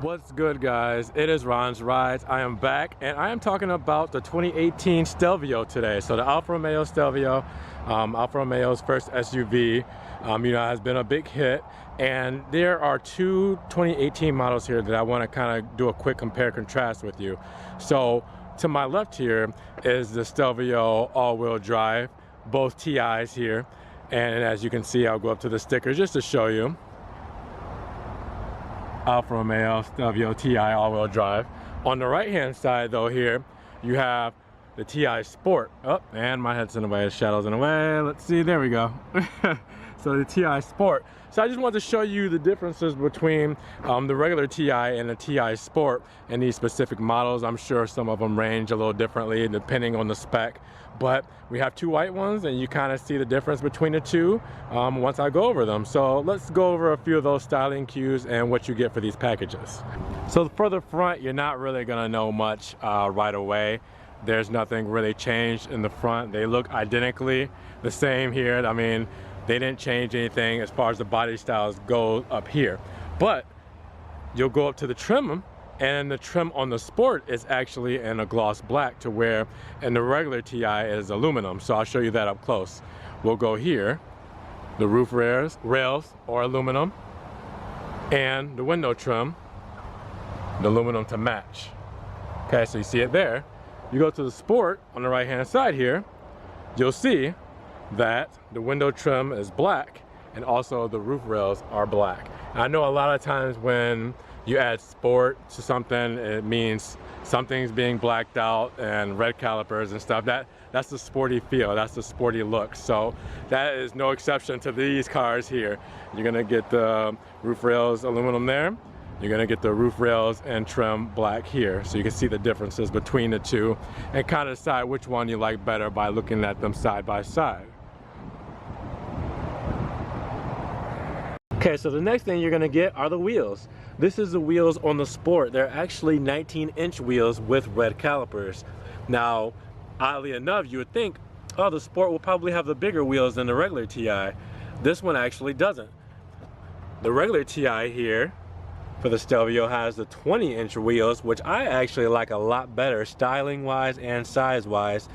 What's good, guys? It is Ron's Rides. I am back and I am talking about the 2018 Stelvio today. So the Alfa Romeo Stelvio, Alfa Romeo's first SUV, has been a big hit. And there are two 2018 models here that I want to kind of do a quick compare contrast with you. So to my left here is the Stelvio all-wheel drive, both TIs here. And as you can see, I'll go up to the stickers just to show you. Alfa Romeo Stelvio TI all-wheel drive. On the right hand side though, here you have the TI Sport. Oh, and my head's in the way, the shadow's in the way. Let's see, there we go. So the TI Sport. So I just wanted to show you the differences between the regular TI and the TI Sport in these specific models. I'm sure some of them range a little differently depending on the spec, but we have two white ones and you kind of see the difference between the two once I go over them. So let's go over a few of those styling cues and what you get for these packages. So for the front, you're not really gonna know much right away. There's nothing really changed in the front. They look identically the same here. I mean, they didn't change anything as far as the body styles go up here. But you'll go up to the trim, and the trim on the Sport is actually in a gloss black, to where in the regular TI is aluminum. So I'll show you that up close. We'll go here. The roof rails are aluminum, and the window trim, the aluminum to match. Okay, so you see it there. You go to the Sport on the right hand side here, you'll see that the window trim is black and also the roof rails are black. And I know a lot of times when you add Sport to something, it means something's being blacked out and red calipers and stuff. That's the sporty feel, that's the sporty look. So that is no exception to these cars here. You're gonna get the roof rails aluminum there. You're gonna get the roof rails and trim black here. So you can see the differences between the two and kind of decide which one you like better by looking at them side by side. Okay, so the next thing you're gonna get are the wheels. This is the wheels on the Sport. They're actually 19-inch wheels with red calipers. Now, oddly enough, you would think, oh, the Sport will probably have the bigger wheels than the regular TI. This one actually doesn't. The regular TI here for the Stelvio has the 20-inch wheels, which I actually like a lot better styling-wise and size-wise,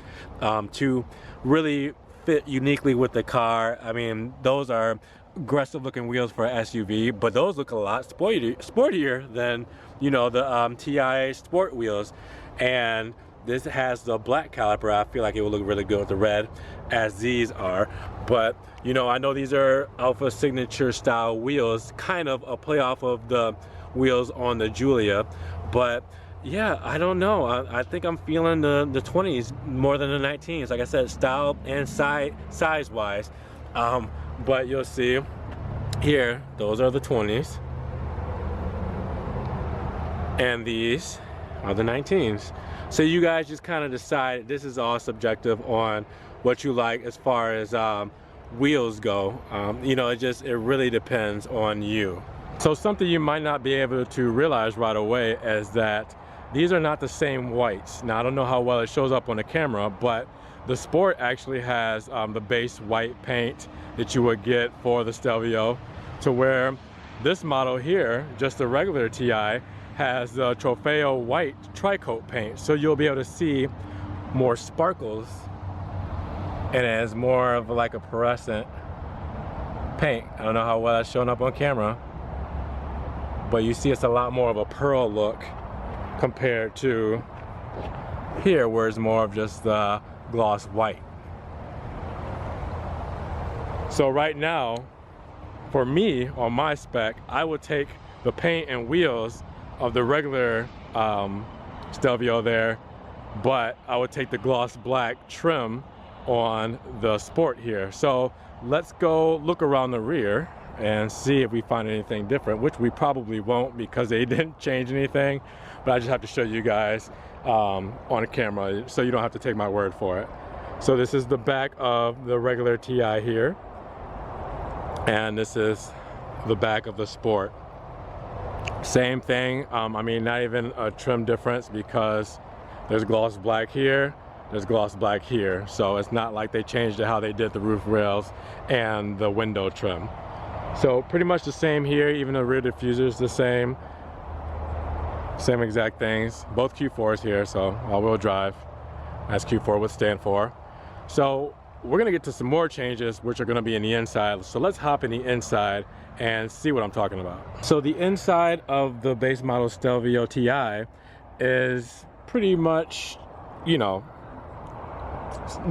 to really fit uniquely with the car. I mean, those are aggressive looking wheels for an SUV, but those look a lot sportier than, you know, the TI Sport wheels. And this has the black caliper. I feel like it will look really good with the red, as these are. But you know, I know these are Alfa signature style wheels, kind of a play off of the wheels on the Giulia. But yeah, I don't know. I think I'm feeling the 20s more than the 19s. Like I said, style and size wise. But you'll see here, those are the 20s. And these are the 19s. So you guys just kind of decide. This is all subjective on what you like as far as wheels go. You know, it really depends on you. So something you might not be able to realize right away is that these are not the same whites. Now, I don't know how well it shows up on the camera, but the Sport actually has the base white paint that you would get for the Stelvio, to where this model here, just the regular TI, has the Trofeo white tri-coat paint. So you'll be able to see more sparkles, and it has more of like a pearlescent paint. I don't know how well that's showing up on camera, but you see it's a lot more of a pearl look compared to here, where it's more of just the gloss white. So right now, for me, on my spec, I would take the paint and wheels of the regular Stelvio there, but I would take the gloss black trim on the Sport here. So let's go look around the rear and see if we find anything different, which we probably won't because they didn't change anything, but I just have to show you guys on camera so you don't have to take my word for it. So this is the back of the regular TI here, and this is the back of the Sport. Same thing. I mean, not even a trim difference, because there's gloss black here, there's gloss black here. So it's not like they changed it how they did the roof rails and the window trim. So pretty much the same here, even the rear diffuser is the same. Same exact things, both Q4s here, so all-wheel drive, as Q4 would stand for. So we're gonna get to some more changes, which are gonna be in the inside. So let's hop in the inside and see what I'm talking about. So the inside of the base model Stelvio TI is pretty much, you know,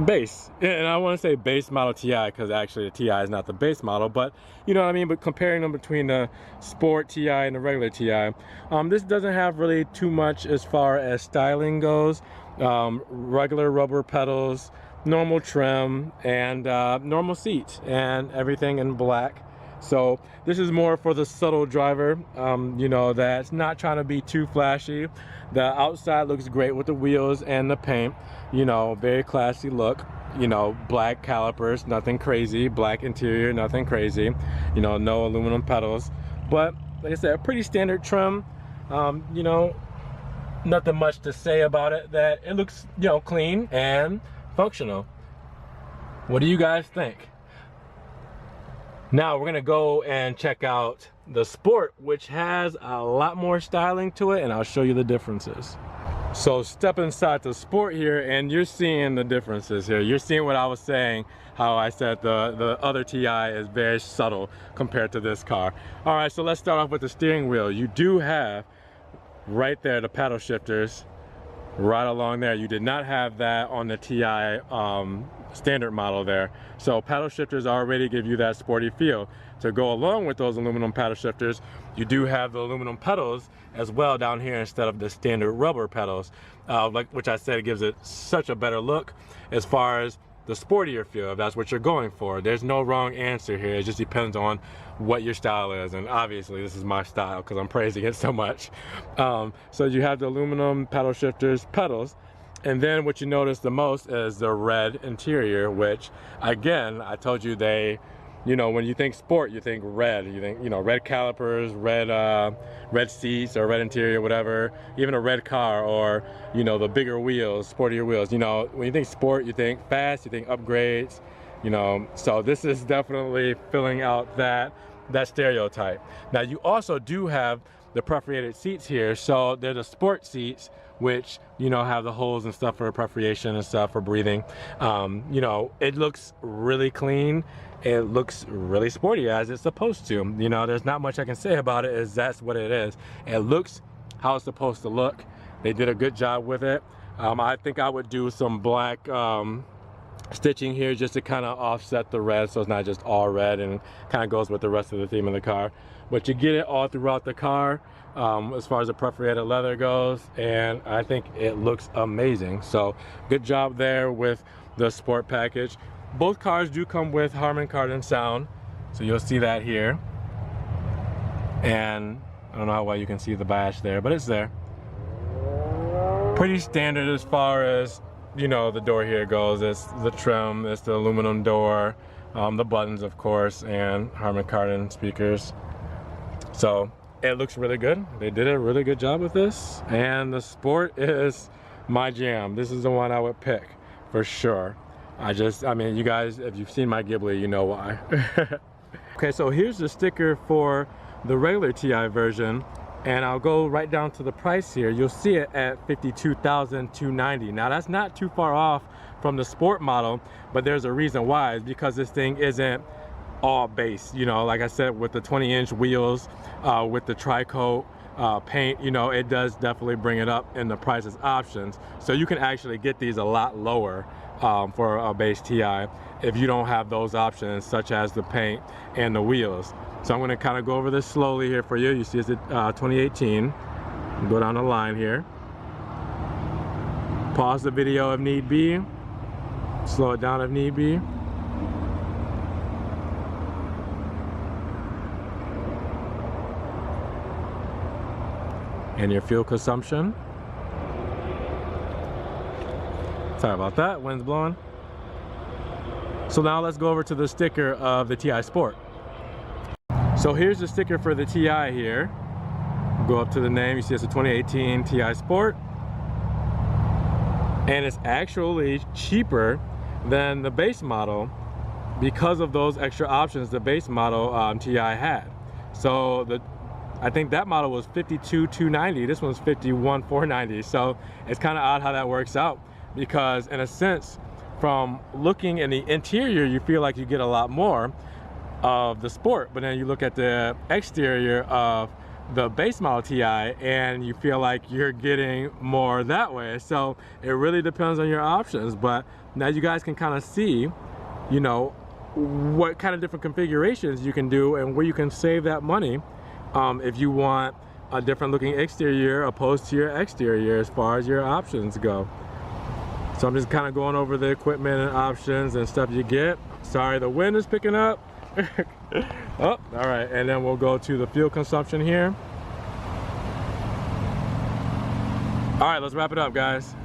base. And I want to say base model TI because actually the TI is not the base model, but you know what I mean. But comparing them between the sport TI and the regular TI, this doesn't have really too much as far as styling goes. Regular rubber pedals, normal trim, and normal seats, and everything in black. So this is more for the subtle driver, you know, that's not trying to be too flashy. The outside looks great with the wheels and the paint, you know, very classy look. You know, black calipers, nothing crazy. Black interior, nothing crazy. You know, no aluminum pedals. But like I said, pretty standard trim. You know, nothing much to say about it. That it looks, you know, clean and functional. What do you guys think? Now we're gonna go and check out the Sport, which has a lot more styling to it, and I'll show you the differences. So step inside the Sport here, and you're seeing the differences here. You're seeing what I was saying, how I said the other TI is very subtle compared to this car. All right, so let's start off with the steering wheel. You do have right there the paddle shifters right along there. You did not have that on the TI standard model there. So paddle shifters already give you that sporty feel. To go along with those aluminum paddle shifters, you do have the aluminum pedals as well down here instead of the standard rubber pedals, which I said gives it such a better look as far as the sportier feel, if that's what you're going for. There's no wrong answer here. It just depends on what your style is, and obviously this is my style because I'm praising it so much. So you have the aluminum paddle shifters pedals, and then what you notice the most is the red interior, which again, I told you they, you know, when you think sport, you think red. You think, you know, red calipers, red seats, or red interior, whatever. Even a red car, or, you know, the bigger wheels, sportier wheels. You know, when you think sport, you think fast, you think upgrades, you know. So this is definitely filling out that stereotype. Now you also do have the perforated seats here. So they're the sport seats, which, you know, have the holes and stuff for perforation and stuff for breathing. You know, it looks really clean. It looks really sporty, as it's supposed to. You know, there's not much I can say about it, is that's what it is. It looks how it's supposed to look. They did a good job with it. I think I would do some black stitching here just to kind of offset the red, so it's not just all red and kind of goes with the rest of the theme of the car. But you get it all throughout the car as far as the perforated leather goes, and I think it looks amazing. So good job there with the Sport package. Both cars do come with Harman Kardon sound, so you'll see that here. And I don't know how well you can see the badge there, but it's there. Pretty standard as far as, you know, the door here goes. It's the trim, it's the aluminum door, the buttons of course, and Harman Kardon speakers. So it looks really good. They did a really good job with this, and the Sport is my jam. This is the one I would pick for sure. I mean, you guys, if you've seen my Ghibli, you know why. Okay, so here's the sticker for the regular TI version, and I'll go right down to the price here. You'll see it at $52,290. Now that's not too far off from the Sport model, but there's a reason why. It's because this thing isn't all base, you know, like I said, with the 20-inch wheels, with the tri-coat paint, you know, it does definitely bring it up in the price as options. So you can actually get these a lot lower for a base TI if you don't have those options, such as the paint and the wheels. So I'm going to kind of go over this slowly here for you. You see it's 2018. Go down the line here. Pause the video if need be. Slow it down if need be. And your fuel consumption. Sorry about that, wind's blowing. So now let's go over to the sticker of the TI Sport. So here's the sticker for the TI here. Go up to the name, you see it's a 2018 TI Sport. And it's actually cheaper than the base model because of those extra options the base model TI had. So I think that model was 52,290. This one's 51,490. So it's kind of odd how that works out, because in a sense, from looking in the interior, you feel like you get a lot more of the Sport, but then you look at the exterior of the base model TI and you feel like you're getting more that way. So it really depends on your options, but now you guys can kind of see, you know, what kind of different configurations you can do and where you can save that money if you want a different looking exterior opposed to your exterior as far as your options go. So I'm just kind of going over the equipment and options and stuff you get. Sorry, the wind is picking up. Oh, all right, and then we'll go to the fuel consumption here. All right, let's wrap it up, guys.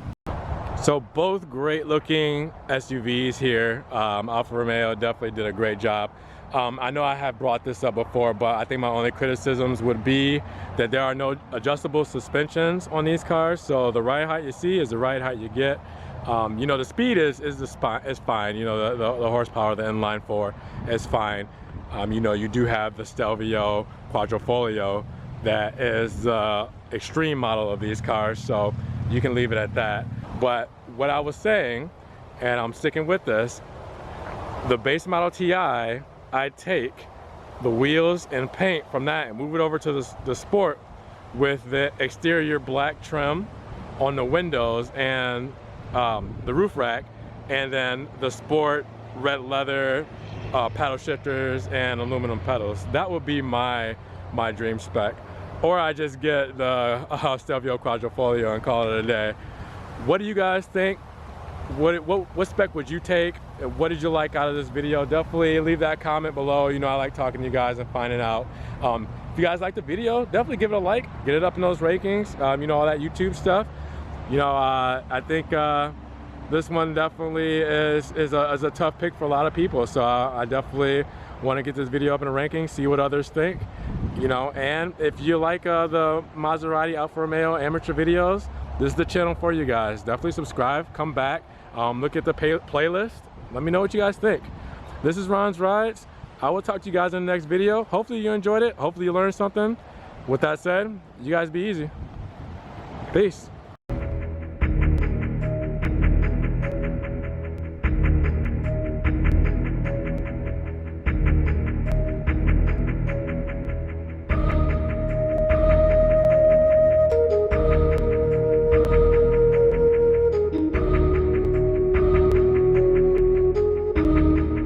So both great looking SUVs here. Alfa Romeo definitely did a great job. I know I have brought this up before, but I think my only criticisms would be that there are no adjustable suspensions on these cars. So the ride height you see is the ride height you get. You know, the speed is fine. You know, the horsepower, the inline 4 is fine. You know, you do have the Stelvio Quadrifoglio that is the extreme model of these cars, so you can leave it at that. But what I was saying, and I'm sticking with this, the base model TI, I'd take the wheels and paint from that and move it over to the Sport with the exterior black trim on the windows and the roof rack, and then the Sport red leather paddle shifters and aluminum pedals. That would be my dream spec. Or I just get the Stelvio Quadrifoglio and call it a day. What do you guys think? What spec would you take? What did you like out of this video? Definitely leave that comment below. You know, I like talking to you guys and finding out. If you guys like the video, definitely give it a like, get it up in those rankings, you know, all that YouTube stuff. You know, I think this one definitely is a tough pick for a lot of people. So I definitely want to get this video up in the rankings, see what others think. You know, and if you like the Maserati Alfa Romeo amateur videos, this is the channel for you guys. Definitely subscribe, come back, look at the playlist. Let me know what you guys think. This is Ron's Rides. I will talk to you guys in the next video. Hopefully you enjoyed it. Hopefully you learned something. With that said, you guys be easy. Peace.